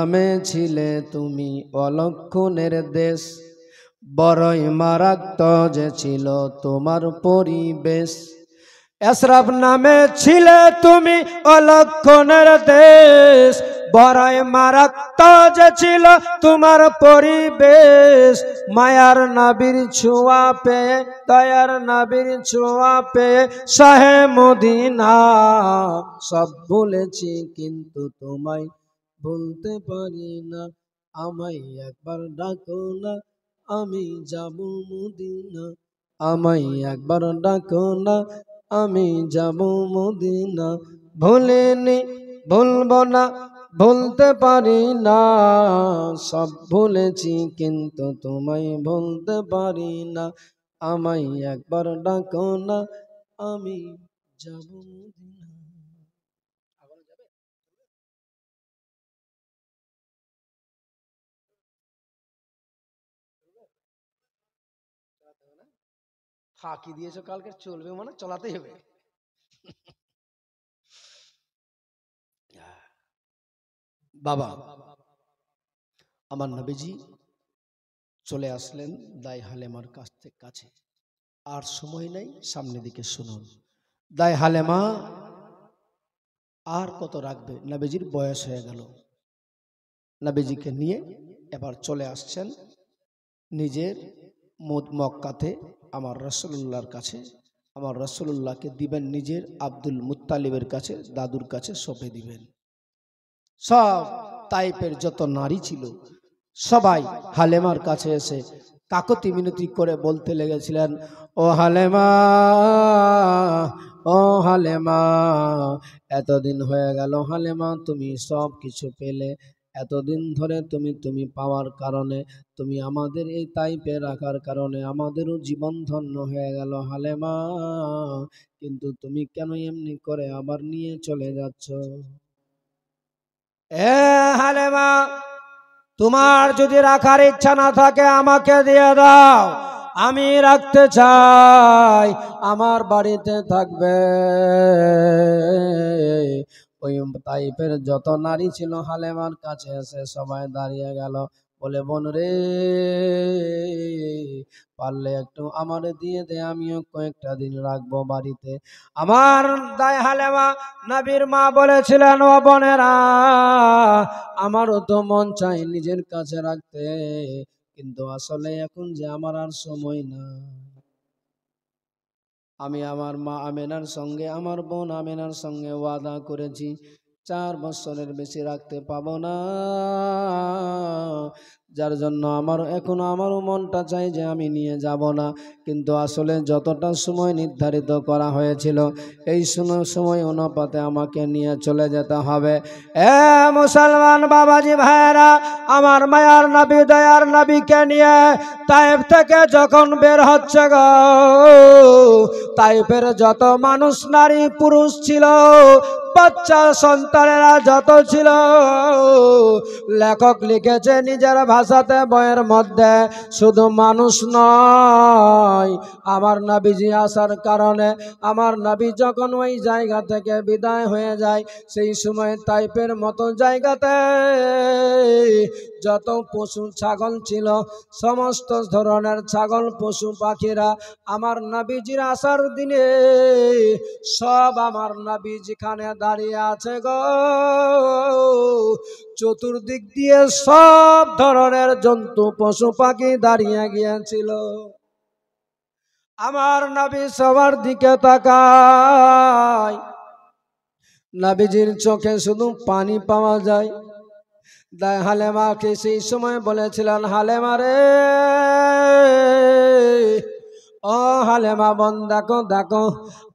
নামে ছিলে তুমি অলক্ষণের দেশ, বড়ই মারাত্মক যে ছিল তোমার পরিবেশ। এশরাফ নামে ছিলে তুমি অলক্ষণের দেশ, বড়ই মারাত্মক যে ছিল তোমার পরিবেশ। মায়ার নবীর ছোঁয়া পেয়ে, দয়ার নবীর ছোঁয়া পেয়ে শাহে মদিনা সব ভুলেছি কিন্তু তোমায় বলতে পারি না। আমায় একবার ডাকো না, আমি যাব মদিনা। আমায় একবার ডাকো না, আমি যাব মদিনা। ভুলিনি, ভুলবো না, ভুলতে পারি না। সব ভুলেছি কিন্তু তোমায় ভুলতে পারি না। আমায় একবার ডাকো না, আমি যাব মদিনা। ফাঁকি দিয়েছো কালকে, চলবে মানে চলাতেই হবে। বাবা, আমার নবীজি চলে আসলেন দাই হালেমার কাছে। আর সময় নাই, সামনের দিকে শুনুন। দাই হালেমা আর কত রাখবে, নবীজির বয়স হয়ে গেল। নবীজিকে নিয়ে এবার চলে আসছেন নিজের মক্কাতে আমার রাসূলুল্লাহর কাছে। আমার রাসূলুল্লাহকে দিবেন নিজের আব্দুল মুত্তালিবের কাছে, দাদুর কাছে সঁপে দিবেন। সব তাইফের যত নারী ছিল সবাই হালেমার কাছে এসে কাকতি মিনতি করে বলতে লেগেছিলেন, ও হালেমা, ও হালেমা, এতদিন হয়ে গেল হালেমা, তুমি সব কিছু পেলে। এতদিন ধরে তুমি পাওয়ার কারণে, তুমি আমাদের এই তাইপে রাখার কারণে আমাদেরও জীবন ধন্য হয়ে গেল হালেমা। কিন্তু তুমি কেন এমনি করে আবার নিয়ে চলে যাচ্ছ? এ হালেমা, তোমার যদি রাখার ইচ্ছা না থাকে আমাকে দিয়ে দাও, আমি রাখতে চাই, আমার বাড়িতে থাকবে। ওই তাইফের যত নারী ছিল হালেমার কাছে এসে সবাই দাঁড়িয়ে গেল, বলে, বোন রে, পারলে একটু আমারে দিয়ে দে, আমিও কয়েকটা দিন রাখবো বাড়িতে। আমার দাই হালেমা নবীর মা বলেছিলেন, ও বোনেরা, আমারও তো মন চাই নিজের কাছে রাখতে, কিন্তু আসলে এখন যে আমার আর সময় না। আমি আমার মা আমেনার সঙ্গে, আমার বোন আমেনার সঙ্গে ওয়াদা করেছি 4 বছরের বেশি রাখতে পাবো না। যার জন্য আমারও মনটা চাই যে আমি নিয়ে যাব না, কিন্তু আসলে যতটা সময় নির্ধারিত করা হয়েছিল এই সময় অনুপাতে আমাকে নিয়ে চলে যেতে হবে। এ মুসলমান বাবাজি ভাইরা, আমার মায়ার নবী দয়ার নবীকে নিয়ে তাইফ থেকে যখন বের হচ্ছে গো, তাইফের যত মানুষ নারী পুরুষ ছিল, বাচ্চা সন্তানেরা যত ছিল, লেখক লিখেছে নিজের ভাষাতে বইয়ের মধ্যে, শুধু মানুষ নয়, আমার নবীজি আসার কারণে, আমার নবী যখন ওই জায়গা থেকে বিদায় হয়ে যায়, সেই সময় তাইফের মতো জায়গাতে যত পশু ছাগল ছিল, সমস্ত ধরনের ছাগল পশু পাখিরা আমার নবীজির আসার দিনে সব আমার নবী যেখানে দাঁড়িয়ে আছে গো, চতুর্দিক দিয়ে সব ধরনের জন্তু পশু পাখি দাঁড়িয়ে গিয়েছিল। আমার নবী সবার দিকে তাকায়, নবীজির চোখে শুধু পানি পাওয়া যায়। দাই হালেমাকে সেই সময় বলেছিলেন, হালেমা রে, ও হালেমা বোন, দেখো দেখো,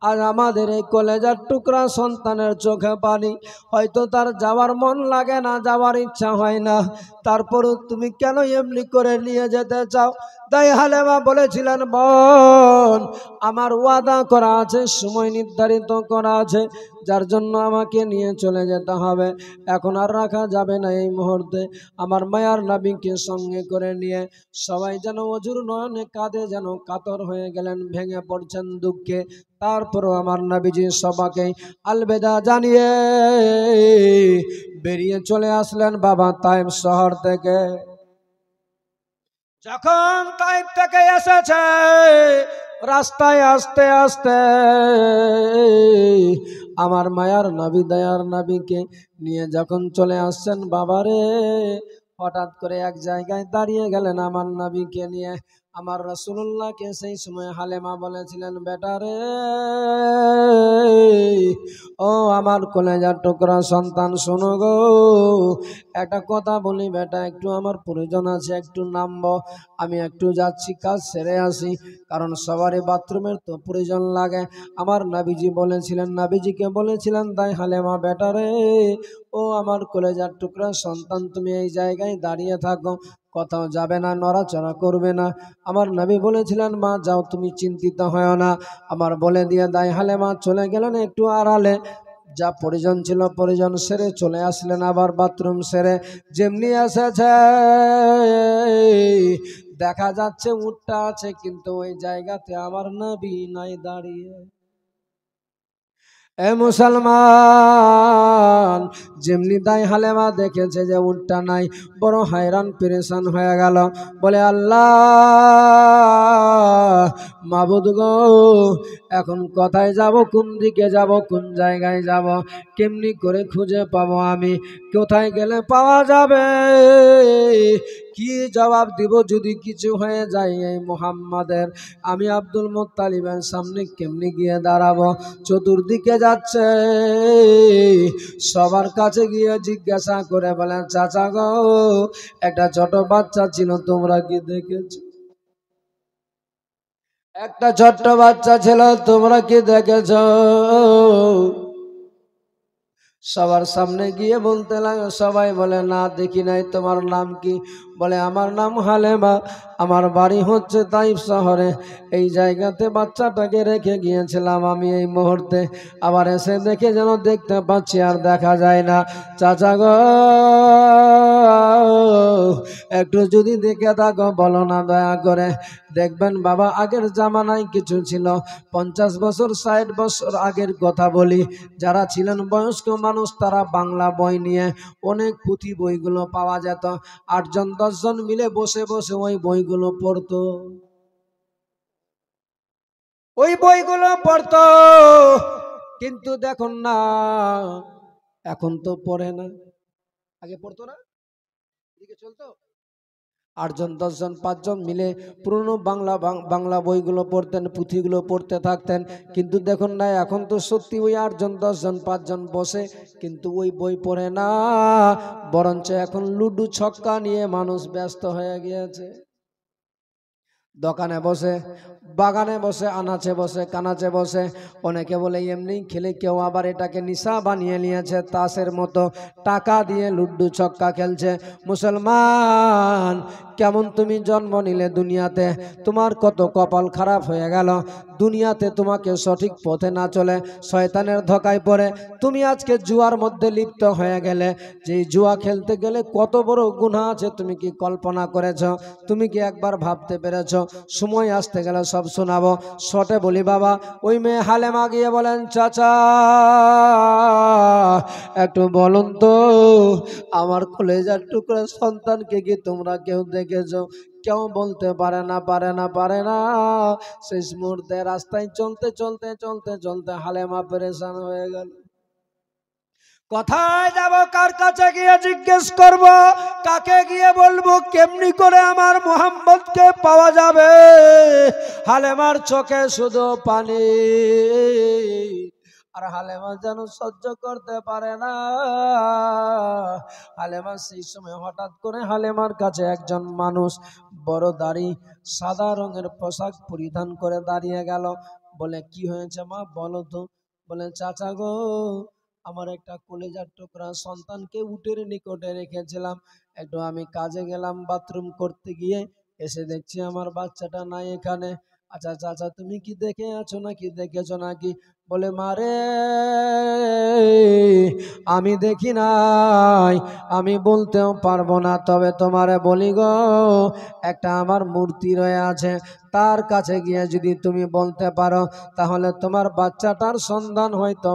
আর আমাদের এই কলেজার টুকরা সন্তানের চোখে পানি, হয়তো তার যাওয়ার মন লাগে না, যাওয়ার ইচ্ছা হয় না, তারপরও তুমি কেন এমনি করে নিয়ে যেতে চাও? তাই হালেমা বলেছিলেন, বোন আমার ওয়াদা করা আছে, সময় নির্ধারিত করা আছে, যার জন্য আমাকে নিয়ে চলে যেতে হবে, এখন আর রাখা যাবে না। এই মুহূর্তে আমার মায়ার নবীকে সঙ্গে করে নিয়ে সবাই যেন অজুর নয়নে কাঁদে, যেন কাতর হয়ে গেলেন, ভেঙে পড়ছেন দুঃখে। তারপরও আমার নবীজি সবাইকে আলবেদা জানিয়ে বেরিয়ে চলে আসলেন বাবা তাইফ শহর থেকে। যখন তাইফ থেকে এসেছে, রাস্তায় আস্তে আস্তে আমার মায়ার নবী দয়ার নবীকে নিয়ে যখন চলে আসছেন বাবারে, হঠাৎ করে এক জায়গায় দাঁড়িয়ে গেলেন আমার নবীকে নিয়ে। আমার রাসূলুল্লাহকে সেই সময় হালেমা বলেছিলেন, বেটা রে, ও আমার কলেজার টুকরা সন্তান, শোনো গো, একটা কথা বলি বেটা, একটু আমার প্রয়োজন আছে, একটু নামবো, আমি একটু যাচ্ছি, কাজ সেরে আসি, কারণ সবারই বাথরুমের তো প্রয়োজন লাগে। আমার নবীজি বলেছিলেন, নবীজিকে বলেছিলেন, তাই হালেমা বেটা রে, ও আমার কলেজার টুকরা সন্তান, তুমি এই জায়গায় দাঁড়িয়ে থাকো, কোথাও যাবে না, নড়াচড়া করবে না। আমার নবী বলেছিলেন, মা যাও, তুমি চিন্তিত হয় না। আমার বলে দিয়ে দাই হালেমা চলে গেলেন একটু আড়ালে, যা প্রয়োজন ছিল প্রয়োজন সেরে চলে আসলেন, আবার বাথরুম সেরে যেমনি এসেছে দেখা যাচ্ছে উটটা আছে, কিন্তু ওই জায়গাতে আমার নবী নাই দাঁড়িয়ে। এ মুসলমান, যেমনি দাই হালেমা দেখেছে যে উটটা নাই, বড় হায়রান পেরেশান হয়ে গেল। বলে, আল্লাহ মাবুদ গো, এখন কোথায় যাব, কোন দিকে যাব, কোন জায়গায় যাব, কেমনি করে খুঁজে পাবো, আমি কোথায় গেলে পাওয়া যাবে, কি জবাব দিব যদি কিছু হয়ে যায় এই মুহাম্মাদের, আমি আব্দুল মুত্তালিবের সামনে কেমনি গিয়ে দাঁড়াবো। চতুর্দিকে যাচ্ছে, সবার কাছে গিয়ে জিজ্ঞাসা করে বলেন, চাচা গো, একটা ছোট বাচ্চা ছিল, তোমরা কি দেখেছো? একটা ছোট্ট বাচ্চা ছিল, তোমরা কি দেখেছো? সবার সামনে গিয়ে বলতে লাগে, সবাই বলে, না দেখি নাই। তোমার নাম কি? বলে, আমার নাম হালেমা, আমার বাড়ি হচ্ছে তাইফ শহরে, এই জায়গাতে বাচ্চাটাকে রেখে গিয়েছিলাম আমি, এই মুহূর্তে আবার এসে দেখে যেন দেখতে পাচ্ছি আর দেখা যায় না। চাচা গো, একটু যদি দেখে থাকো বলো না দয়া করে। দেখবেন বাবা, আগের জামানায় কিছু ছিল, 50 বছর 60 বছর আগের কথা বলি, যারা ছিলেন বয়স্ক মানুষ, তারা বাংলা বই নিয়ে অনেক পুঁথি বইগুলো পাওয়া যেত, 8 জন 10 জন মিলে বসে বসে ওই বইগুলো পড়তো, ওই বইগুলো পড়তো। কিন্তু দেখুন না, এখন তো পড়ে না, আগে পড়তো না, এদিকে চলতো। 8 জন 10 জন 5 জন মিলে পুরনো বাংলা বইগুলো পড়তেন, পুঁথিগুলো পড়তে থাকতেন। কিন্তু দেখুন না, এখন তো সত্যি ওই 8 জন 10 জন 5 জন বসে, কিন্তু ওই বই পড়ে না, বরঞ্চ এখন লুডু ছক্কা নিয়ে মানুষ ব্যস্ত হয়ে গিয়েছে। দোকানে বসে, বাগানে বসে, আনাচে বসে, কানাচে বসে, অনেকে বলে এমনি খেলে, কেউ আবার এটাকে নেশা বানিয়ে নিয়েছে, তাসের মতো টাকা দিয়ে লুডু ছক্কা খেলছে। মুসলমান, কেমন তুমি জন্ম নিলে দুনিয়াতে, তোমার কত কপাল খারাপ হয়ে গেল, দুনিয়াতে তোমাকে সঠিক পথে না চলে শয়তানের ধোকায় পড়ে তুমি আজকে জুয়ার মধ্যে লিপ্ত হয়ে গেলে। যে জুয়া খেলতে গেলে কত বড় গুনাহ আছে তুমি কি কল্পনা করেছ? তুমি কি একবার ভাবতে পেরেছ? সময় আসতে গেলে সব শোনাবো, শর্টে বলি বাবা। ওই মেয়ে হালেমা গিয়ে বলেন, চাচা একটু বলুন তো, আমার কলেজার টুকরা সন্তানকে কি তোমরা কেউ দেখেছ? কেউ বলতে পারে না, পারে না, পারে না। শেষ মুহূর্তে রাস্তায় চলতে চলতে চলতে চলতে হালেমা পেরেশান হয়ে গেল। কোথায় যাব, কার কাছে গিয়ে জিজ্ঞেস করব, কাকে গিয়ে বলবো, কেমনি করে আমার মুহাম্মদকে পাওয়া যাবে? হালেমার চোখে শুধু পানি, আর হালেমা যেন সহ্য করতে পারে না। হালেমা সেই সময় হঠাৎ করে হালেমার কাছে একজন মানুষ, বড় দাড়ি, সাদা রঙের পোশাক পরিধান করে দাঁড়িয়ে গেল। বলে, কি হয়েছে মা, বলো তো। বলে, চাচা গো, আমার একটা কলেজার টুকরা সন্তানকে উটের নিকটে রেখেছিলাম, একটু আমি কাজে গেলাম, বাথরুম করতে গিয়ে এসে দেখছি আমার বাচ্চাটা নাই এখানে। আচ্ছা চাচা তুমি কি দেখে আছো নাকি দেখেছো নাকি? বলে মারে আমি দেখি নাই, আমি বলতেও পারবো না, তবে তোমারে বলি গো, একটা আমার মূর্তি রয়ে আছে, তার কাছে গিয়ে যদি তুমি বলতে পারো তাহলে তোমার বাচ্চাটার সন্ধান হয়তো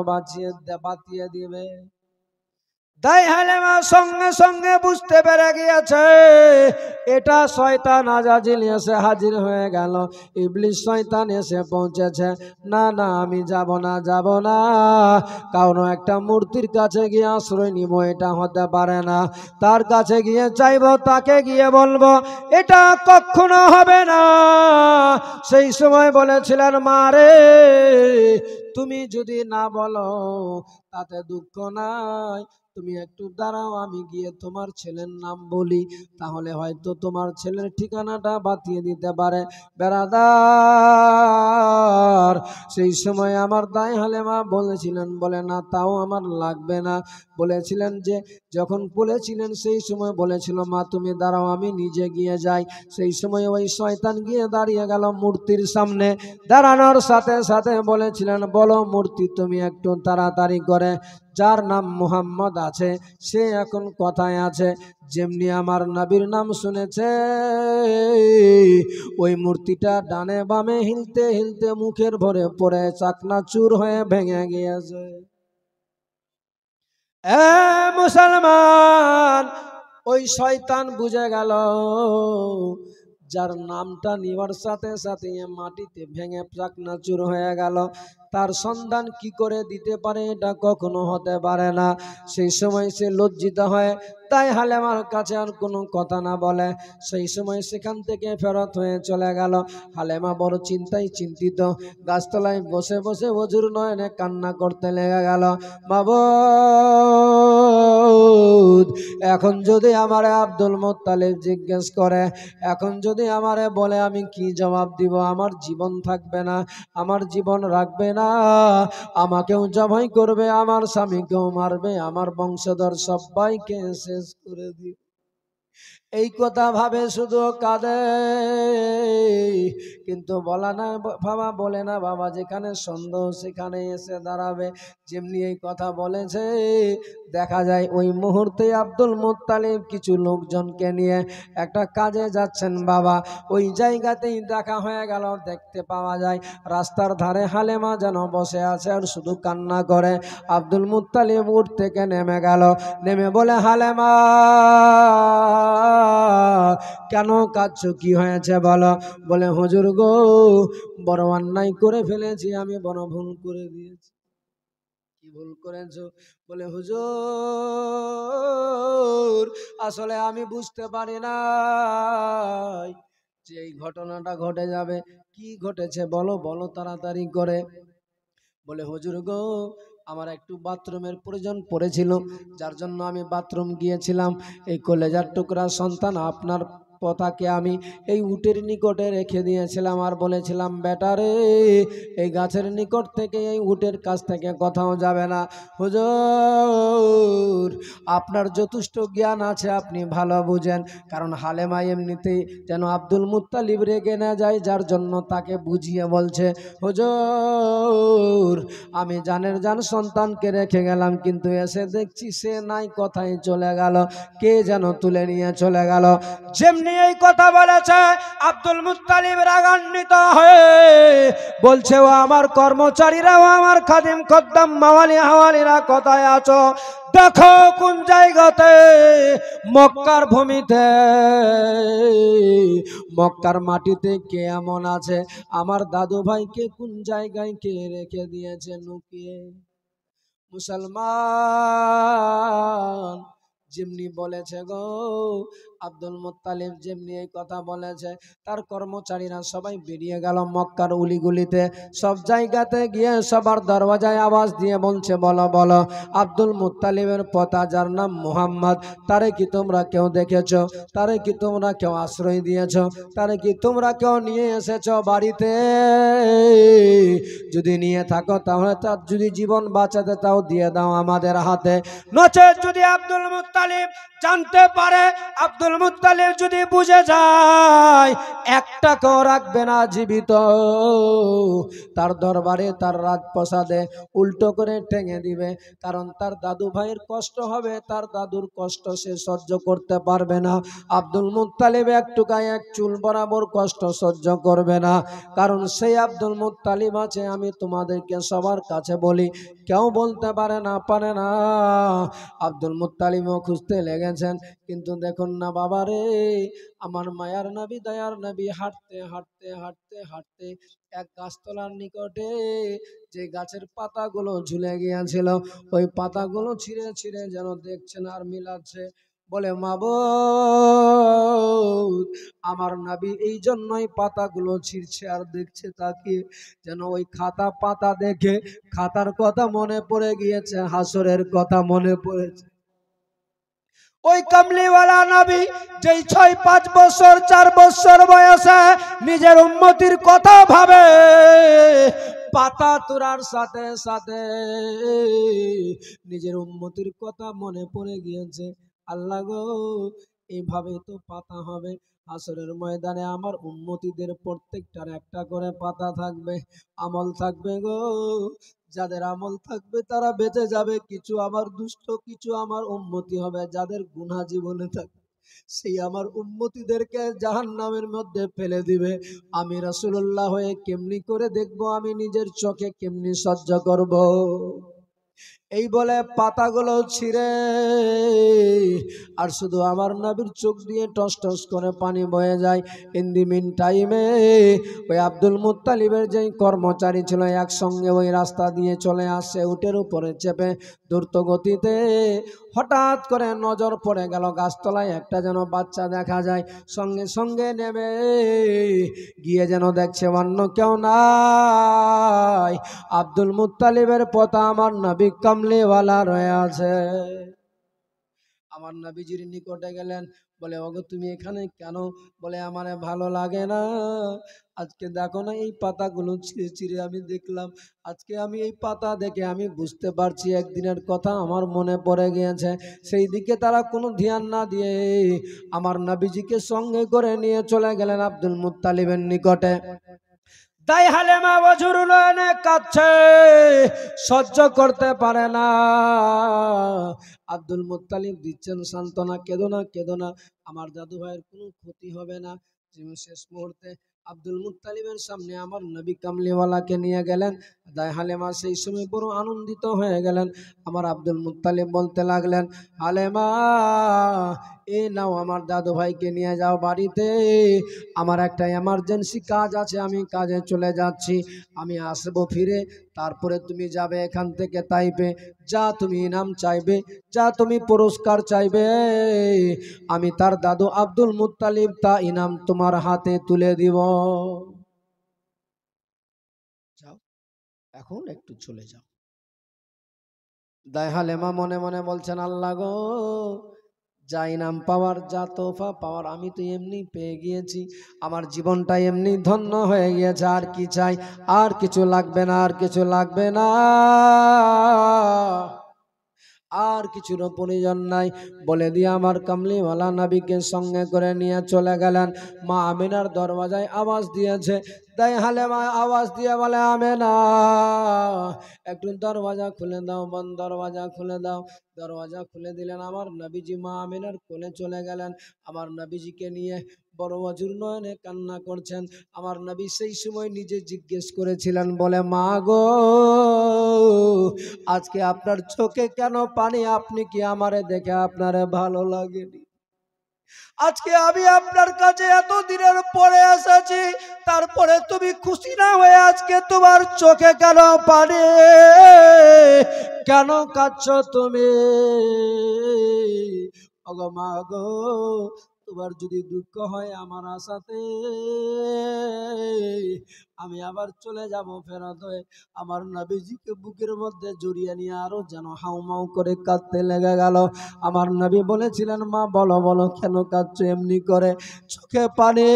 বাঁচিয়ে দিবে। তাই হালেমা সঙ্গে সঙ্গে বুঝতে পেরে গিয়েছে এটা শয়তান আজাজিল এসে হাজির হয়ে গেল, ইবলিস শয়তান এসে পৌঁছেছে। না না আমি যাব না, কারণ একটা মূর্তির কাছে গিয়ে আশ্রয় নিব এটা হতে পারে না। তার কাছে গিয়ে চাইব, তাকে গিয়ে বলবো, এটা কখনো হবে না। সেই সময় বলেছিলেন মারে তুমি যদি না বলো তাতে দুঃখ নাই, তুমি একটু দাঁড়াও, আমি গিয়ে তোমার ছেলের নাম বলি, তাহলে হয়তো তোমার ছেলের ঠিকানাটা বাতিয়ে দিতে পারে। বেরাদার সেই সময় আমার দাই হালেমা বলেছিলেন, বলে না তাও আমার লাগবে না। বলেছিলেন যে যখন বলেছিলেন সেই সময় বলেছিল মা তুমি দাঁড়াও আমি নিজে গিয়ে যাই। সেই সময় ওই শয়তান গিয়ে দাঁড়িয়ে গেল মূর্তির সামনে। দাঁড়ানোর সাথে সাথে বলেছিলেন বলো মূর্তি তুমি একটু তাড়াতাড়ি করে, যার নাম মুহাম্মদ আছে সে এখন কোথায় আছে? যেমনি আমার নবীর নাম শুনেছে ওই মূর্তিটা ডানে বামে হিলতে হিলতে মুখের ভরে পড়ে চাকনাচুর হয়ে ভেঙে গিয়েছে। মুসলমান ওই শয়তান বুঝে গেল যার নামটা নেওয়ার সাথে সাথে মাটিতে ভেঙে চাকনাচুর হয়ে গেল, তার সন্ধান কি করে দিতে পারে এটা কখনো হতে পারে না। সেই সময় সে লজ্জিত হয়, তাই হালেমার কাছে আর কোনো কথা না বলে সেই সময় সেখান থেকে ফেরত হয়ে চলে গেল। হালেমা বড় চিন্তায় চিন্তিত, গাছতলায় বসে বসে অজুর নয়নে কান্না করতে লেগে গেল। মাবুদ এখন যদি আমারে আব্দুল মুত্তালিব জিজ্ঞেস করে, এখন যদি আমারে বলে আমি কি জবাব দিব? আমার জীবন থাকবে না, আমার জীবন রাখবে না, আমাকেও জবাই করবে, আমার স্বামীকেও মারবে, আমার বংশধর সবাইকে শেষ করে দিবে। এই কথা ভাবে শুধু কাঁদে, কিন্তু বলে না বাবা যেখানে সন্দেহ সেখানে এসে দাঁড়াবে। যেমনি এই কথা বলেছে দেখা যায় ওই মুহূর্তে আব্দুল মুত্তালিব কিছু লোকজনকে নিয়ে একটা কাজে যাচ্ছেন বাবা। ওই জায়গাতেই দেখা হয়ে গেল, দেখতে পাওয়া যায় রাস্তার ধারে হালেমা যেন বসে আছে আর শুধু কান্না করে। আব্দুল মুত্তালিব উঠ থেকে নেমে গেল, নেমে বলে হালেমা কেন কাঁদছো, কি হয়েছে বলো? বলে হুজুর গো বড় অন্যায় করে ফেলেছি, আমি বড় ভুল করে দিয়েছি। কি ভুল করেছো? বলে হুজুর আসলে আমি বুঝতে পারি না যে এই ঘটনাটা ঘটে যাবে। কি ঘটেছে বলো বলো তাড়াতাড়ি করে। বলে হুজুর গো আমার একটু বাথরুমের প্রয়োজন পড়েছিল, যার জন্য আমি বাথরুম গিয়েছিলাম। এই কলেজার টুকরা সন্তান আপনার পতাকে আমি এই উটের নিকটে রেখে দিয়েছিলাম আর বলেছিলাম বেটারে এই গাছের নিকট থেকে এই উটের কাছ থেকে কোথাও যাবে না। হুজুর আপনার যথেষ্ট জ্ঞান আছে, আপনি ভালো বুঝেন, কারণ হালেমা এমনিতেই যেন আব্দুল মুত্তালিব রেগে না যায়, যার জন্য তাকে বুঝিয়ে বলছে হুজুর আমি জানের জান সন্তানকে রেখে গেলাম, কিন্তু এসে দেখছি সে নাই, কোথায় চলে গেল, কে যেন তুলে নিয়ে চলে গেল। যেমনি এই কথা বলেছে আব্দুল মুত্তালিব রাগান্বিত হয়ে বলছে ও আমার কর্মচারীরা, ও আমার খাদিম খদ্দাম মাওয়ালি হাওয়ালিরা কোথায় আছো? দেখো কোন জায়গাতে, মক্কার ভূমিতে মক্কার মাটিতে কে এমন আছে আমার দাদু ভাইকে কোন জায়গায় কে রেখে দিয়েছে লুকিয়ে। মুসলমান যেমনি বলেছে গো আব্দুল মুত্তালিব যেমনি এই কথা বলেছে, তার কর্মচারীরা সবাই বেরিয়ে গেল মক্কার উলিগুলিতে, সব জায়গাতে গিয়ে সবার দরওয়াজায় আওয়াজ দিয়ে বলছে বলো বলো আব্দুল মুত্তালিবের পোতা যার নাম মুহাম্মদ, তারে কি তোমরা কেউ দেখেছো? তারে কি তোমরা কেউ আশ্রয় দিয়েছো? তারে কি তোমরা কেউ নিয়ে এসেছো বাড়িতে? যদি নিয়ে থাকো তাহলে তার যদি জীবন বাঁচাতে তাও দিয়ে দাও আমাদের হাতে, নচেত যদি আব্দুল মুত্তালিব জানতে পারে আব্দুল মুত্তালিব যদি বুঝে যায় একটাকেও রাখবে না জীবিত, তার দরবারে তার রাজপ্রাসাদে উল্টো করে টেঙে দিবে। কারণ তার দাদু ভাইয়ের কষ্ট হবে, তার দাদুর কষ্ট সে সহ্য করতে পারবে না। আব্দুল মুত্তালিব একটু গায়ে এক চুল বরাবর কষ্ট সহ্য করবে না। কারণ সেই আব্দুল মুত্তালিব আছে, আমি তোমাদেরকে সবার কাছে বলি, কেউ বলতে পারে না। আব্দুল মুত্তালিবও খুঁজতে লেগেছেন, কিন্তু দেখুন না বাবারে, আমার মায়ার নবী দয়ার নবী হাঁটতে হাঁটতে হাঁটতে হাঁটতে এক গাছতলার নিকটে যে গাছের পাতাগুলো ঝুলে গিয়েছিল ওই পাতাগুলো ছিঁড়ে ছিঁড়ে যেন দেখছেন আর মিলাচ্ছে। বলে মাবুদ, আমার নবী এই জন্যই পাতাগুলো ছিঁড়ছে আর দেখছে তাকিয়ে, যেন ওই খাতা পাতা দেখে খাতার কথা মনে পড়ে গিয়েছে, হাসরের কথা মনে পড়েছে। ওই কামলিওয়ালা নবী যেই 6-5 বছর 4 বছর বয়সে নিজের উম্মতির কথা ভাবে, পাতা তোড়ার সাথে সাথে নিজের উম্মতির কথা মনে পড়ে গিয়েছে। আল্লাহ গো, এইভাবে তো পাতা হবে, হাসরের ময়দানে আমার উম্মতিদের প্রত্যেকটার একটা করে পাতা থাকবে, আমল থাকবে গো। যাদের আমল থাকবে তারা বেঁচে যাবে, কিছু আমার দুষ্ট, কিছু আমার উম্মতি হবে যাদের গুনাহ জীবনে থাকবে, সেই আমার উম্মতিদেরকে জাহান্নামের মধ্যে ফেলে দিবে। আমি রাসূলুল্লাহ হয়ে কেমনি করে দেখবো, আমি নিজের চোখে কেমনি সহ্য করব। এই বলে পাতাগুলো ছিঁড়ে আর শুধু আমার নবীর চোখ দিয়ে টস টস করে পানি বয়ে যায়। ইন দি মিন টাইমে ওই আব্দুল মুত্তালিবের যেই কর্মচারী ছিল একসঙ্গে ওই রাস্তা দিয়ে চলে আসছে উটের উপরে চেপে দ্রুত গতিতে। হঠাৎ করে নজর পড়ে গেল গাছতলায় একটা যেন বাচ্চা দেখা যায়, সঙ্গে সঙ্গে নেমে গিয়ে যেন দেখছে অন্য কেউ নাই, আব্দুল মুত্তালিবের পোতা আমার নবী কামলিওয়ালা রয়ে আছে। আমার নবীজির নিকটে গেলেন, বলে ওগো তুমি এখানে কেন? বলে আমারে ভালো লাগে না, আজকে দেখো না এই পাতাগুলো ছিঁড়ে ছিঁড়ে আমি দেখলাম, আজকে আমি এই পাতা দেখে আমি বুঝতে পারছি একদিনের কথা আমার মনে পড়ে গিয়েছে। সেই দিকে তারা কোনো ধ্যান না দিয়ে আমার নবীজিকে সঙ্গে করে নিয়ে চলে গেলেন আব্দুল মুত্তালিবের নিকটে। তাই হালেমা বজুর নয়নে কাঁদছে, সহ্য করতে পারে না। আব্দুল মুত্তালিব দিচ্ছেন সান্ত্বনা, কেঁদো না কেঁদো না, আমার দাদু ভাইয়ের কোনো ক্ষতি হবে না। শেষ মুহূর্তে আব্দুল মুত্তালিবের সামনে আমার নবী কামলিওয়ালাকে নিয়ে গেলেন। দাই হালেমা সেই সময় বড় আনন্দিত হয়ে গেলেন। আমার আব্দুল মুত্তালিব বলতে লাগলেন, হালেমা এ নাও আমার দাদু ভাইকে নিয়ে যাও বাড়িতে, আমার একটা এমার্জেন্সি কাজ আছে, আমি কাজে চলে যাচ্ছি, আমি আসবো ফিরে, তারপরে তুমি যাবে এখান থেকে তাইপে, যা তুমি ইনাম চাইবে, যা তুমি পুরস্কার চাইবে, আমি তার দাদু আব্দুল মুত্তালিব তা ইনাম তোমার হাতে তুলে দিব। যাও এখন একটু চলে যাও। দাই হালেমা মনে মনে বলছেন, আল্লাহ গো, যা ইনাম পাওয়ার, যা তোফা পাওয়ার আমি তো এমনি পেয়ে গিয়েছি, আমার জীবনটা এমনি ধন্য হয়ে গিয়েছে, আর কি চাই, আর কিছু লাগবে না, আর কিছু লাগবে না, আর কিছুর প্রয়োজন নাই। বলে দিয়ে আমার কামলিওয়ালা নবীকে সঙ্গে করে নিয়ে চলে গেলেন। মা আমিনার দরওয়াজায় আওয়াজ দিয়েছে। তাই হালেমা আওয়াজ দিয়ে বলে, আমেনা একটু দরওয়াজা খুলে দাও, বন্ধ দরওয়াজা খুলে দাও। দরওয়াজা খুলে দিলেন, আমার নবীজি মা আমিনার কোলে চলে গেলেন। আমার নবীজিকে নিয়ে বড় অজুর নয়নে কান্না করছেন। আমার নবী সেই সময় নিজে জিজ্ঞেস করেছিলেন, বলে মা গো, আজকে আপনার চোখে কেন পানি? আপনি কি আমারে দেখে আপনারে ভালো লাগেনি? আজকে আমি আপনার কাছে এত দিনের পরে এসেছি, তারপরে তুমি খুশি না হয়ে আজকে তোমার চোখে কেন পানি? কেন কাঁদছো তুমি? ওগো মা গো, তোমার যদি দুঃখ হয় আমার আশাতে আমি আবার চলে যাব ফেরত হয়ে। আমার নবীজিকে বুকের মধ্যে জড়িয়ে নিয়ে আরো যেন হাউমাউ করে কাঁদতে লেগে গেল। আমার নবী বলেছিলেন, মা বলো বলো কেন কাঁদছো এমনি করে, চোখে পানি?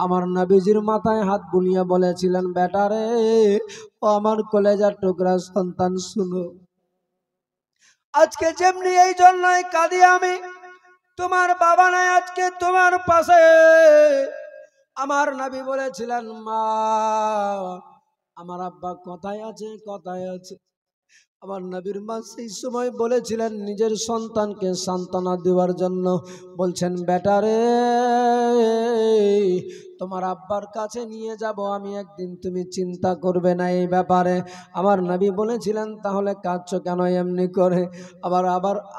আমার নবীজির মাথায় হাত বুলিয়ে বলেছিলেন, বেটারে, ও আমার কলেজার টুকরা সন্তান, শুনো, আজকে যেমনি এই জন্যই কাঁদি আমি, তোমার বাবা নাই আজকে তোমার পাশে। আমার নবী বলেছিলেন, মা আমার আব্বা কোথায় আছে, কোথায় আছে? আমার নবীর মা সেই সময় বলেছিলেন নিজের সন্তানকে সান্ত্বনা দেওয়ার জন্য, বলছেন, বেটা রে, তোমার আব্বার কাছে নিয়ে যাব আমি একদিন, তুমি চিন্তা করবে না এই ব্যাপারে। আমার নবী বলেছিলেন, তাহলে কাঁদছো কেন এমনি করে? আবার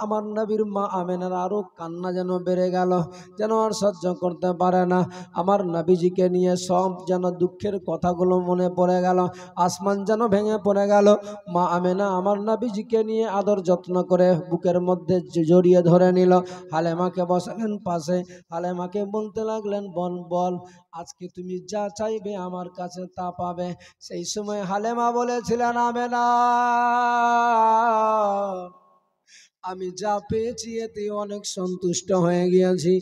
আমার নবীর মা আমেনার আরো কান্না যেন বেড়ে গেল, যেন আর সহ্য করতে পারে না। আমার নবীজিকে নিয়ে সব যেন দুঃখের কথাগুলো মনে পড়ে গেল, আসমান যেন ভেঙে পড়ে গেল। মা আমেনা আমার নবীজিকে নিয়ে আদর যত্ন করে বুকের মধ্যে জড়িয়ে ধরে নিল। হালেমাকে বসালেন পাশে, হালেমাকে বলতে লাগলেন, বল আজকে তুমি যা চাইবে আমার কাছে তা পাবে। সেই সময় হালেমা বলেছিলেন, আমেনা আমি যা পেয়েছি এতে অনেক সন্তুষ্ট হয়ে গিয়েছি,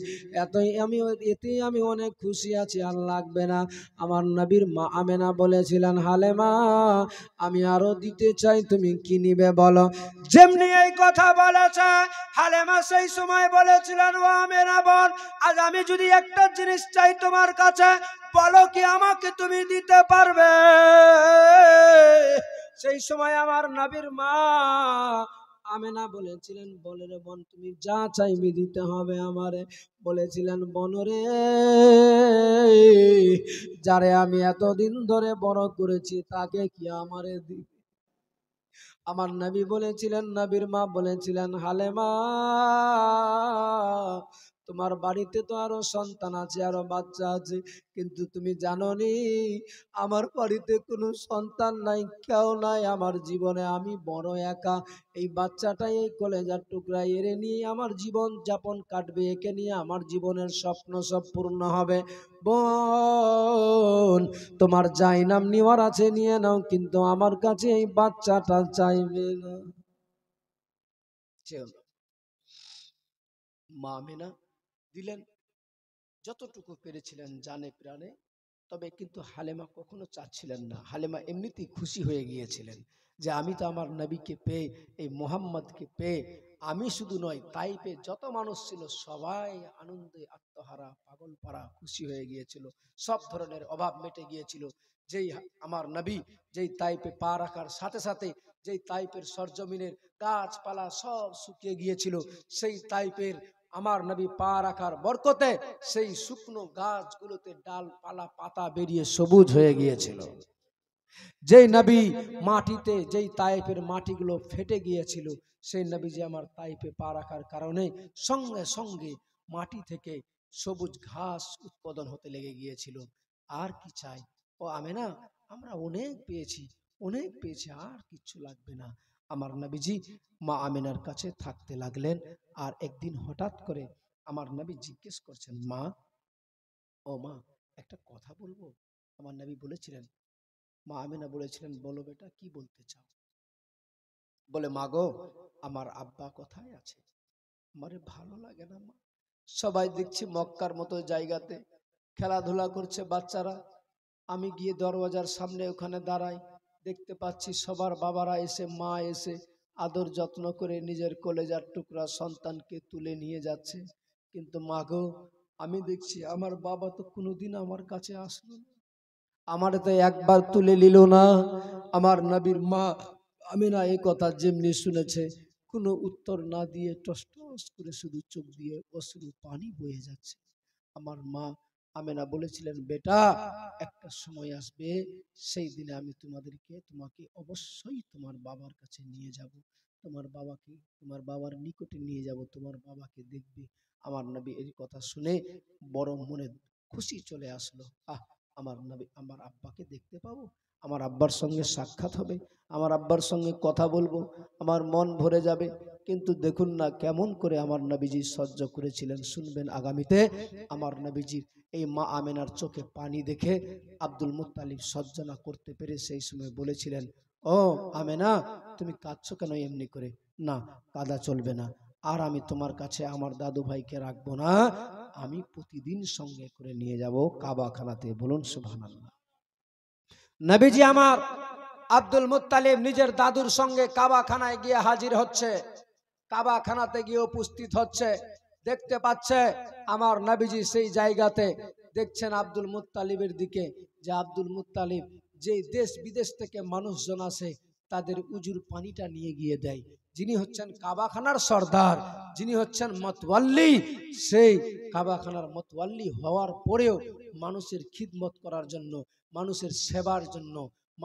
এতেই আমি অনেক খুশি আছি, আর লাগবে না। আমার নবীর মা আমেনা বলেছিলেন, হালেমা আমি আরো দিতে চাই, তুমি কি নিবে বলো? যেমনি এই কথা বলেছে, হালেমা সেই সময় বলেছিলেন, ও আমেনা বোন, আজ আমি যদি একটা জিনিস চাই তোমার কাছে, বলো কি আমাকে তুমি দিতে পারবে? সেই সময় আমার নবীর মা আমেনা বলেছিলেন, বলে রে বোন, তুমি যা চাইবে দিতে হবে আমারে। বলেছিলেন, বনরে, যারে আমি এতদিন ধরে বড় করেছি তাকে কি আমারে দিবে? আমার নবী বলেছিলেন, নবীর মা বলেছিলেন, হালেমা তোমার বাড়িতে তো আরো সন্তান আছে, আরো বাচ্চা আছে, কিন্তু তুমি জানো নি আমার বাড়িতে কোনো সন্তান নাই, কেউ নাই। আমার জীবনে আমি বড় একা। এই বাচ্চাটাই, এই কলেজার টুকরা, এরে নিয়ে আমার জীবন যাপন কাটবে, একে নিয়ে আমার জীবনের স্বপ্ন সব পূর্ণ হবে। বোন, তোমার যাই নাম নেওয়ার আছে নিয়ে নাও, কিন্তু আমার কাছে এই বাচ্চাটা চাইবে না। মা আমেনা দিলেন, যতটুকু পেরেছিলেন জানে প্রাণে। তবে কিন্তু হালেমা কখনো চাচ্ছিলেন না। হালেমা এমনিতেই খুশি হয়ে গিয়েছিলেন যে আমি তো আমার নবীকে পেয়ে, এই মোহাম্মদকে পেয়ে, আমি শুধু নয়, তাইপে যত মানুষ ছিল সবাই আনন্দে আত্মহারা, পাগল পাড়া, খুশি হয়ে গিয়েছিল। সব ধরনের অভাব মেটে গিয়েছিল। যেই আমার নবী যেই তাইপে পা রাখার সাথে সাথে যেই তাইপের সরজমিনের গাছপালা সব শুকিয়ে গিয়েছিল, সেই তাইপের আমার নবী পা রাখার বরকতে সেই শুকনো গাছগুলোতে ডালপালা পাতা বেরিয়ে সবুজ হয়ে গিয়েছিল। যেই নবী মাটিতে, যেই তাইফের মাটিগুলো ফেটে গিয়েছিল, সেই নবী যে আমার তাইফে পা রাখার কারণে সঙ্গে সঙ্গে মাটি থেকে সবুজ ঘাস উৎপাদন হতে লেগে গিয়েছিল। আর কি চাই? ও আমেনা, আমরা অনেক পেয়েছি, অনেক পেয়েছি, আর কিচ্ছু লাগবে না। আমার নবীজি মা আমেনার কাছে থাকতে লাগলেন। আর একদিন হঠাৎ করে আমার নবী জিজ্ঞেস করছেন, মা, ও মা, একটা কথা বলবো? আমার নবী বলেছিলেন, মা আমেনা বলেছিলেন, বলো বেটা, কি বলতে চাও? বলে, মা গো, আমার আব্বা কোথায় আছে? আমারে ভালো লাগে না মা। সবাই দেখছি মক্কার মতো জায়গাতে খেলাধুলা করছে বাচ্চারা, আমি গিয়ে দরওয়াজার সামনে ওখানে দাঁড়াই, দেখতে পাচ্ছি সবার বাবারা এসে, মা এসে আদর যত্ন করে নিজের কলেজার টুকরা সন্তানকে তুলে নিয়ে যাচ্ছে। কিন্তু মা গো, আমি দেখছি আমার বাবা তো কোনোদিন আমার কাছে আসলো না, আমার তো একবার তুলে নিল না। আমার নবীর মা আমিনা এই কথা যেমনি শুনেছে, কোনো উত্তর না দিয়ে টস টস করে শুধু চোখ দিয়ে অশ্রু পানি বয়ে যাচ্ছে। আমার মা আমেনা বলেছিলেন, বেটা, একটা সময় আসবে, সেই দিনে আমি তোমাকে অবশ্যই তোমার বাবার কাছে নিয়ে যাব, তোমার বাবার নিকটে নিয়ে যাব, তোমার বাবাকে দেখবে। আমার নবী এই কথা শুনে বড় মনে খুশি চলে আসলো। আমার নবী, আমার আব্বাকে দেখতে পাবো, আমার আব্বার সঙ্গে সাক্ষাৎ হবে, আমার আব্বার সঙ্গে কথা বলবো, আমার মন ভরে যাবে। কিন্তু দেখুন না কেমন করে আমার নবীজি সহ্য করেছিলেন। শুনবেন আগামীতে। আমার নবীজির এই মা আমেনার চোখে পানি দেখে আব্দুল মুত্তালিব সহ্য না করতে পেরে সেই সময় বলেছিলেন, ও আমেনা, তুমি কাঁদছো কেন এমনি করে? না, কাঁদা চলবে না। আর আমি তোমার কাছে আমার দাদু ভাইকে রাখবো না, আমি প্রতিদিন সঙ্গে করে নিয়ে যাব কাবাখানাতে। বলুন সুবহানাল্লাহ। নবীজি আমার আব্দুল মুত্তালিব নিজের দাদুর সঙ্গে কাবাখানায় গিয়ে হাজির হচ্ছে। কাবাখানাতে গিয়ে উপস্থিত হচ্ছে, দেখতে পাচ্ছে আমার নবীজি সেই জায়গাতে। দেখছেন আব্দুল মুত্তালিবের দিকে, যে আব্দুল মুত্তালিব যে দেশ বিদেশ থেকে মানুষজন আসে তাদের উজুর পানিটা নিয়ে গিয়ে দেয়। যিনি হচ্ছেন কাবাখানার সর্দার, যিনি হচ্ছেন মতওয়াল্লি, সেই কাবাখানার মতওয়াল্লি হওয়ার পরেও মানুষের খিদমত করার জন্য, মানুষের সেবার জন্য,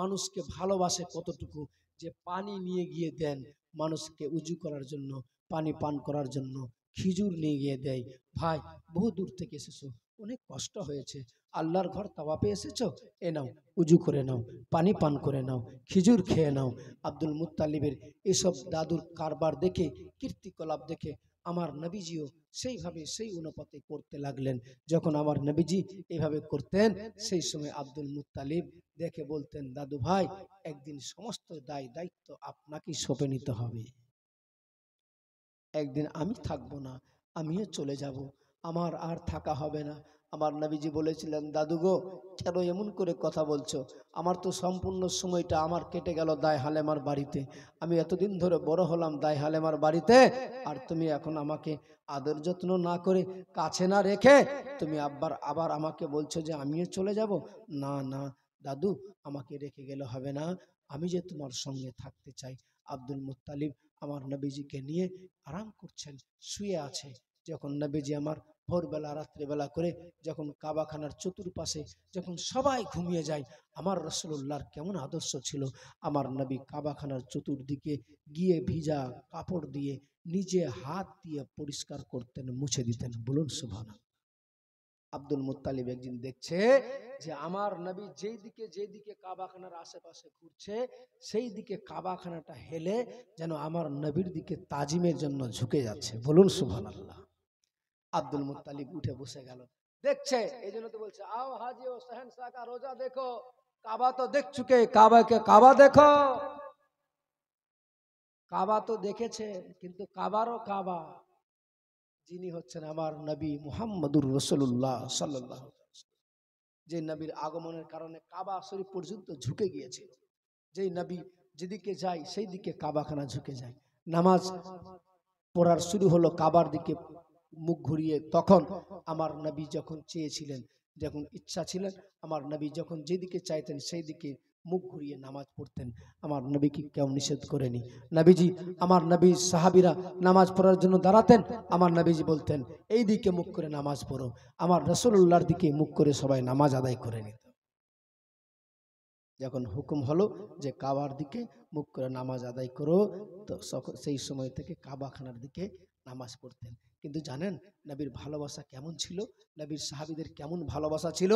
মানুষকে ভালোবাসে কতটুকু, যে পানি নিয়ে গিয়ে দেন মানুষকে উজু করার জন্য, পানি পান করার জন্য, খিজুর নিয়ে গিয়ে দেয়। ভাই, বহু দূর থেকে এসেছো, অনেক কষ্ট হয়েছে, আল্লাহর ঘর তাওয়াফে এসেছো, এ নাও উজু করে নাও, পানি পান করে নাও, খিজুর খেয়ে নাও। আব্দুল মুত্তালিবের এসব দাদুর কারবার দেখে, কীর্তিকলাপ দেখে আমার নবীজিও সেইভাবে সেই অনুপাতে করতে লাগলেন। যখন আমার নবীজি এইভাবে করতেন, সেই সময় আব্দুল মুত্তালিব দেখে বলতেন, দাদু ভাই, একদিন সমস্ত দায়িত্ব আপনাকেই সঁপে নিতে হবে। একদিন আমি থাকবো না, আমিও চলে যাব, আমার আর থাকা হবে না। আমার নবীজি বলেছিলেন, দাদু গো, কেন এমন করে কথা বলছো? আমার তো সম্পূর্ণ সময়টা আমার কেটে গেল দায় হালেমার বাড়িতে। আমি এতদিন ধরে বড় হলাম দায় হালেমার বাড়িতে, আর তুমি এখন আমাকে আদর যত্ন না করে, কাছে না রেখে, তুমি আবার আমাকে বলছো যে আমিও চলে যাব। না না দাদু, আমাকে রেখে গেলে হবে না, আমি যে তোমার সঙ্গে থাকতে চাই। আব্দুল মুত্তালিব আমার নবীজিকে নিয়ে আরাম করছেন, শুয়ে আছে। যখন নবীজি আমার ভোরবেলা রাত্রেবেলা করে যখন কাবাখানার চতুর্পাশে যখন সবাই ঘুমিয়ে যায়, আমার রাসূলুল্লাহর কেমন আদর্শ ছিল। আমার নবী কাবাখানার চতুর্দিকে গিয়ে ভিজা কাপড় দিয়ে নিজে হাত দিয়ে পরিষ্কার করতেন, মুছে দিতেন। বলুন সুবহানাল্লাহ। আব্দুল মুত্তালিব একদিন দেখছে যে আমার নবী যেদিকে কাবাখানার আশেপাশে ঘুরছে, সেই দিকে কাবাখানাটা হেলে যেন আমার নবীর দিকে তাজিমের জন্য ঝুঁকে যাচ্ছে। বলুন সুবহানাল্লাহ। আব্দুল মুত্তালিব উঠে বসে গেল, দেখছে, এই জন্য তো বলছে, আও হাজি ও শহনशाह का रोजा देखो, কাবা তো দেখ চুকে, কাবা দেখো। কাবা তো দেখেছে, কিন্তু কাবারও কাবা যিনি হচ্ছেন আমার নবী মুহাম্মদুর রাসূলুল্লাহ সাল্লাল্লাহু আলাইহি ওয়াসাল্লাম, যে নবীর আগমনের কারণে কাবা শরীফ পর্যন্ত ঝুঁকে গিয়েছিল। যেই নবী যেদিকে যায় সেই দিকে কাবাখানা ঝুঁকে যায়। নামাজ পড়ার শুরু হলো কাবার দিকে মুখ ঘুরিয়ে। তখন আমার নবী যখন চেয়েছিলেন, যখন ইচ্ছা ছিলেন, আমার নবী যখন যেদিকে চাইতেন সেই দিকে মুখ ঘুরিয়ে নামাজ পড়তেন। আমার নবীকে কেউ নিষেধ করেনি। নবীজি, আমার নবী সাহাবীরা নামাজ পড়ার জন্য দাঁড়াতেন, আমার নবীজি বলতেন, এই দিকে মুখ করে নামাজ পড়ো। আমার রাসূলুল্লাহর দিকে মুখ করে সবাই নামাজ আদায় করে নিত। যখন হুকুম হলো যে কাবার দিকে মুখ করে নামাজ আদায় করো, তো সেই সময় থেকে কাবাখানার দিকে নামাজ পড়তেন। কিন্তু জানেন নবীর ভালোবাসা কেমন ছিল, নবীর সাহাবীদের কেমন ভালোবাসা ছিল,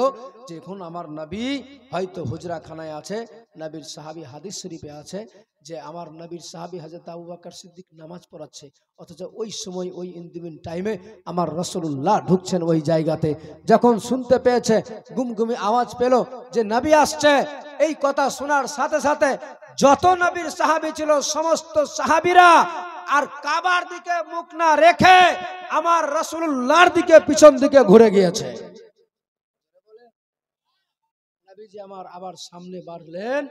যে এখন আমার নবী হয়তো হুজরাখানায় আছে, নবীর সাহাবী হাদিস শরীফে আছে যে আমার নবীর সাহাবী হযরত আবু বকর সিদ্দিক নামাজ পড়াচ্ছে, অথচ ওই সময় ওই ইনদিমিন টাইমে আমার রাসূলুল্লাহ ঢুকছেন ওই জায়গাতে। যখন শুনতে পেয়েছে, গুমগুমি আওয়াজ পেল যে নবী আসছে, এই কথা শোনার সাথে সাথে যত নবীর সাহাবী ছিল সমস্ত সাহাবীরা আর কাবার দিকে মুখ না রেখে আমার রাসূলুল্লাহর দিকে পিছন দিকে ঘুরে গিয়েছে। নবীজি আমার আবার সামনে বাড়লেন,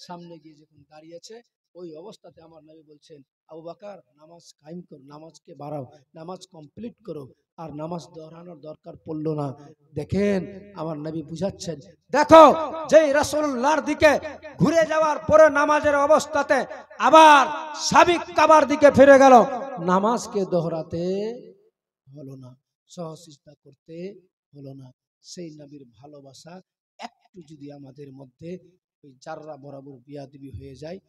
সামনে গিয়ে যখন দাঁড়িয়েছে, ওই অবস্থাতে আমার নবী বলছেন, আবু বকর নামাজ কায়েম করো, নামাজকে বাড়াও, নামাজ কমপ্লিট করো, আর নামাজ দোহরানোর দরকার পড়লো না। দেখেন আমার নবী বুঝাচ্ছেন, দেখো যেই রাসূলুল্লাহর দিকে ঘুরে যাওয়ার পরে নামাজের অবস্থাতে আবার সাবিক কাবার দিকে ফিরে গেল, নামাজকে দোহরাতে হলো না, সহসিজদা করতে হলো না। সেই নবীর ভালোবাসা একটু যদি আমাদের মধ্যে ওই জাররা বরাবর বিয়াদবি হয়ে যায়,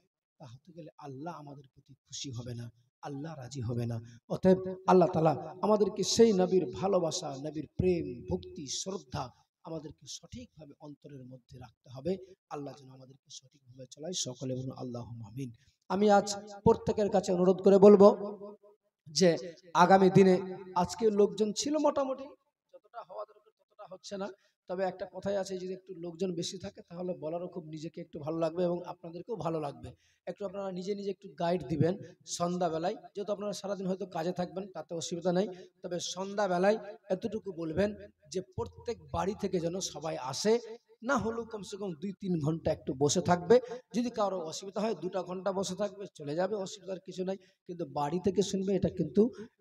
তাহলে গেলে আল্লাহ আমাদের প্রতি খুশি হবে না, আল্লাহ রাজি হবে না। অতএব আল্লাহ তাআলা আমাদেরকে সেই নবীর ভালোবাসা, নবীর প্রেম, ভক্তি, শ্রদ্ধা আমাদেরকে সঠিকভাবে অন্তরের মধ্যে রাখতে হবে। আল্লাহ যেন আমাদেরকে সঠিকভাবে চলায়। সকলে বলুন আল্লাহুম্মা আমিন। আমি আজ প্রত্যেকের কাছে অনুরোধ করে বলবো যে আগামী দিনে আজকে লোকজন ছিল মোটামুটি, যতটা হওয়া দরকার ততটা হচ্ছে না। তবে একটা কথাই আছে, যদি একটু লোকজন বেশি থাকে তাহলে বলারও খুব নিজেকে একটু ভালো লাগবে এবং আপনাদেরকেও ভালো লাগবে। একটু আপনারা নিজে নিজে একটু গাইড দিবেন সন্ধ্যাবেলায়, যেহেতু আপনারা সারাদিন হয়তো কাজে থাকবেন, তাতে অসুবিধা নেই। তবে সন্ধ্যাবেলায় এতটুকু বলবেন যে প্রত্যেক বাড়ি থেকে যেন সবাই আসে, না হলেও কমসে কম 2-3 ঘন্টা একটু বসে থাকবে। যদি কারো অসুবিধা হয় 2টা ঘন্টা বসে থাকবে, চলে যাবে, অসুবিধার কিছু নাই। কিন্তু বাড়ি থেকে শুনবে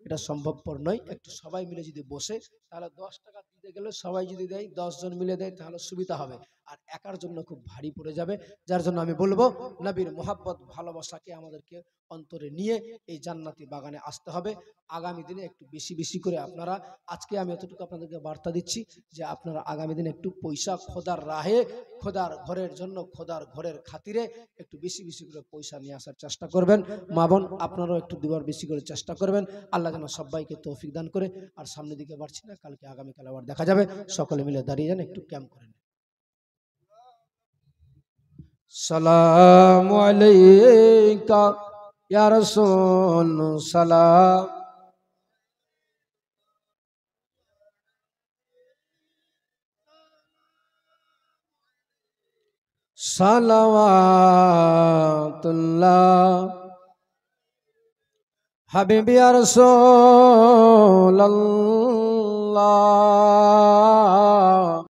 এটা সম্ভবপর নয়। একটু সবাই মিলে যদি বসে, তাহলে 10 টাকা দিতে গেলে সবাই যদি দেয়, 10 জন মিলে দেয়, তাহলে সুবিধা হবে। আর একার জন্য খুব ভারী পড়ে যাবে। যার জন্য আমি বলবো নবীর মোহাব্বত ভালোবাসাকে আমাদেরকে অন্তরে নিয়ে এই জান্নাতি বাগানে আসতে হবে। আগামী দিনে একটু বেশি বেশি করে আপনারা, আজকে আমি এতটুকু আপনাদেরকে বার্তা দিচ্ছি যে আপনারা আগামী দিনে একটু পয়সা খোদার রাহে, খোদার ঘরের জন্য, খোদার ঘরের খাতিরে একটু বেশি বেশি করে পয়সা নিয়ে আসার চেষ্টা করবেন। মা বোন আপনারাও একটু দুবার বেশি করে চেষ্টা করবেন। আল্লাহ যেন সবাইকে তৌফিক দান করে। আর সামনের দিকে বাড়ছি না, কালকে আগামীকাল আবার দেখা যাবে। সকলে মিলে দাঁড়িয়ে যান, একটু ক্যাম্প করেন। সালামু আলাইকা ইয়া রাসূল সালাম। সালাওয়াতুল্লাহ হাবিবি ইয়া রাসূলুল্লাহ।